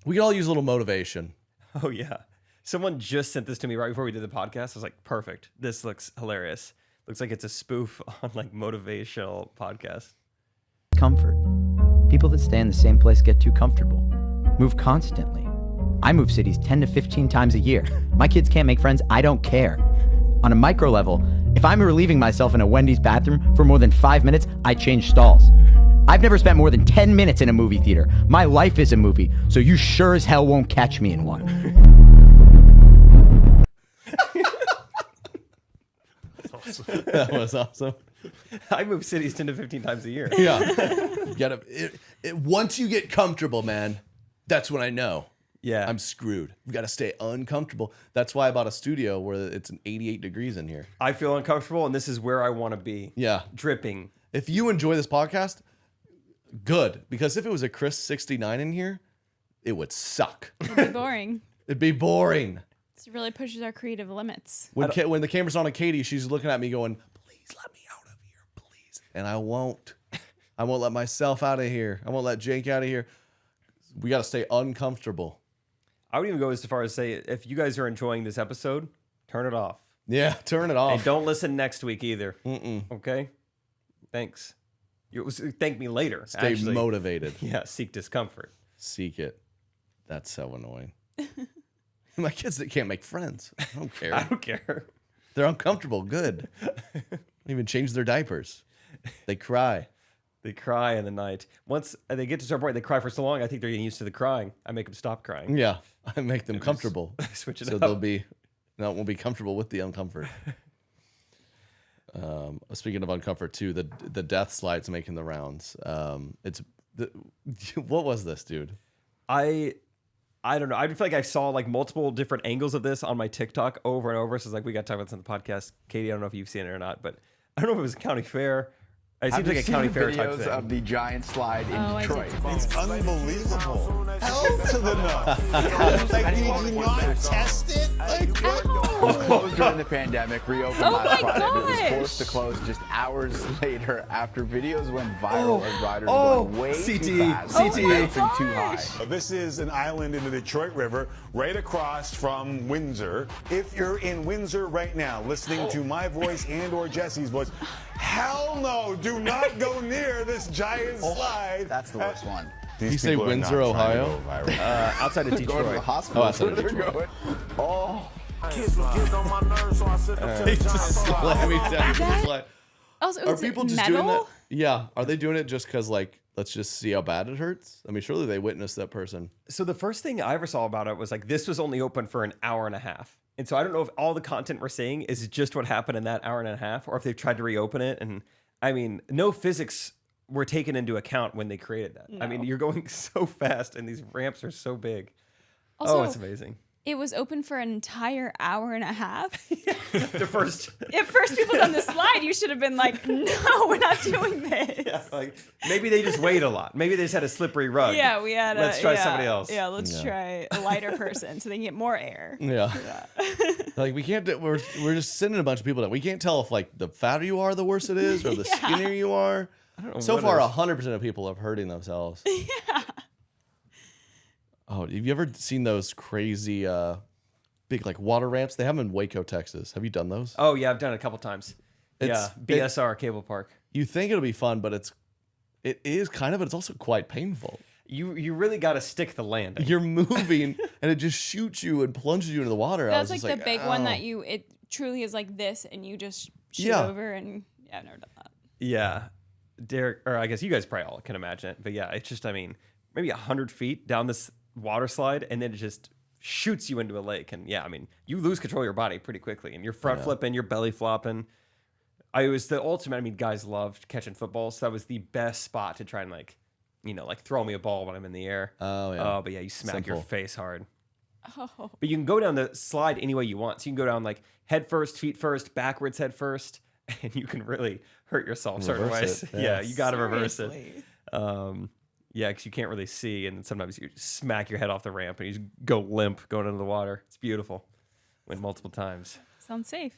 We could all use a little motivation. Oh, yeah. Someone just sent this to me right before we did the podcast. I was like, perfect. This looks hilarious. Looks like it's a spoof on like motivational podcast. Comfort. People that stay in the same place get too comfortable. Move constantly. I move cities 10 to 15 times a year. My kids can't make friends. I don't care. On a micro level, if I'm relieving myself in a Wendy's bathroom for more than 5 minutes, I change stalls. I've never spent more than 10 minutes in a movie theater. My life is a movie, so you sure as hell won't catch me in one. That was awesome. I move cities 10 to 15 times a year. Yeah. You gotta, once you get comfortable, man, that's when I know. Yeah. I'm screwed. We got to stay uncomfortable. That's why I bought a studio where it's an 88 degrees in here. I feel uncomfortable, and this is where I want to be. Yeah. Dripping. If you enjoy this podcast, good. Because if it was a Chris 69 in here, it would suck. It'd be boring. It'd be boring. It really pushes our creative limits. When the camera's on Katie, she's looking at me going, please let me out of here, please. And I won't. I won't let myself out of here. I won't let Jake out of here. We got to stay uncomfortable. I would even go as far as say, if you guys are enjoying this episode, turn it off. Yeah, turn it off. And don't listen next week either. Okay? Thanks. Thank me later. Stay motivated. Yeah, seek discomfort. Seek it. That's so annoying. My kids that can't make friends. I don't care. I don't care. They're uncomfortable. Good. Don't even change their diapers. They cry. They cry in the night. Once they get to a certain point, they cry for so long, I think they're getting used to the crying. I make them stop crying. Yeah, I make them comfortable. Switch it so up. won't be comfortable with the uncomfort. Speaking of uncomfort too, the death slide's making the rounds. What was this, dude? I don't know. I feel like I saw like multiple different angles of this on my TikTok over and over. So it's like, we got to talk about this on the podcast. Katie, I don't know if you've seen it or not, but I don't know if it was a county fair. It seems like a county fair type thing. Of the giant slide in Detroit. It's unbelievable. Hell to the no. Like, did you not test it? Like, It closed during the pandemic, reopened last Friday, but it was forced to close just hours later after videos went viral of riders going way too fast, bouncing too high. this is an island in the Detroit River, right across from Windsor. If you're in Windsor right now, listening to my voice and or Jesse's voice, hell no, do not go near this giant slide. That's the worst one. Did you say Windsor, Ohio? Outside of Go to the Detroit. hospital. outside of They're Detroit. going, oh. They just slam me down the slide. Also, Are is people it just metal? doing that? Yeah. Are they doing it just because, like, let's just see how bad it hurts? I mean, surely they witnessed that person. So the first thing I ever saw about it was like, this was only open for an hour and a half. And so I don't know if all the content we're seeing is just what happened in that hour and a half, or if they've tried to reopen it. And I mean, no physics were taken into account when they created that. I mean, you're going so fast and these ramps are so big. Also, it's amazing. It was open for an entire hour and a half. The first, If first people on the slide, you should have been like, no, we're not doing this. yeah, like maybe they just weighed a lot. Maybe they just had a slippery rug. Yeah, we had Let's try somebody else. Yeah, let's try a lighter person so they can get more air. Yeah. Like, we can't, we're just sending a bunch of people that we can't tell if, like, the fatter you are, the worse it is, or the skinnier you are. So what far, is. 100% of people are hurting themselves. Yeah. Oh, have you ever seen those crazy big, like, water ramps? They have them in Waco, Texas. Have you done those? Oh, yeah, I've done it a couple times. It's- BSR Cable Park. You think it'll be fun, but it is kind of, but it's also quite painful. You really got to stick the landing. You're moving, and it just shoots you and plunges you into the water. That's I like was just the big one "Ow." that it truly is like this and you just shoot Yeah. over and I've never done that. Yeah. Derek, or I guess you guys probably all can imagine it. But yeah, it's just, I mean, maybe 100 feet down this water slide, and then it just shoots you into a lake. And yeah, I mean, you lose control of your body pretty quickly, and you're front flipping, you're belly flopping. It was the ultimate. I mean, guys loved catching footballs. So that was the best spot to try and, like, you know, like throw me a ball when I'm in the air. Oh, yeah. Oh, but yeah, you smack your Simple. face hard. Oh. But you can go down the slide any way you want. So you can go down like head first, feet first, backwards, head first, and you can really hurt yourself certain Reverse ways. it, Yeah. yeah. You got to reverse it. Seriously. Yeah, because you can't really see, and sometimes you smack your head off the ramp and you just go limp going into the water. It's beautiful. Went multiple times. Sounds safe.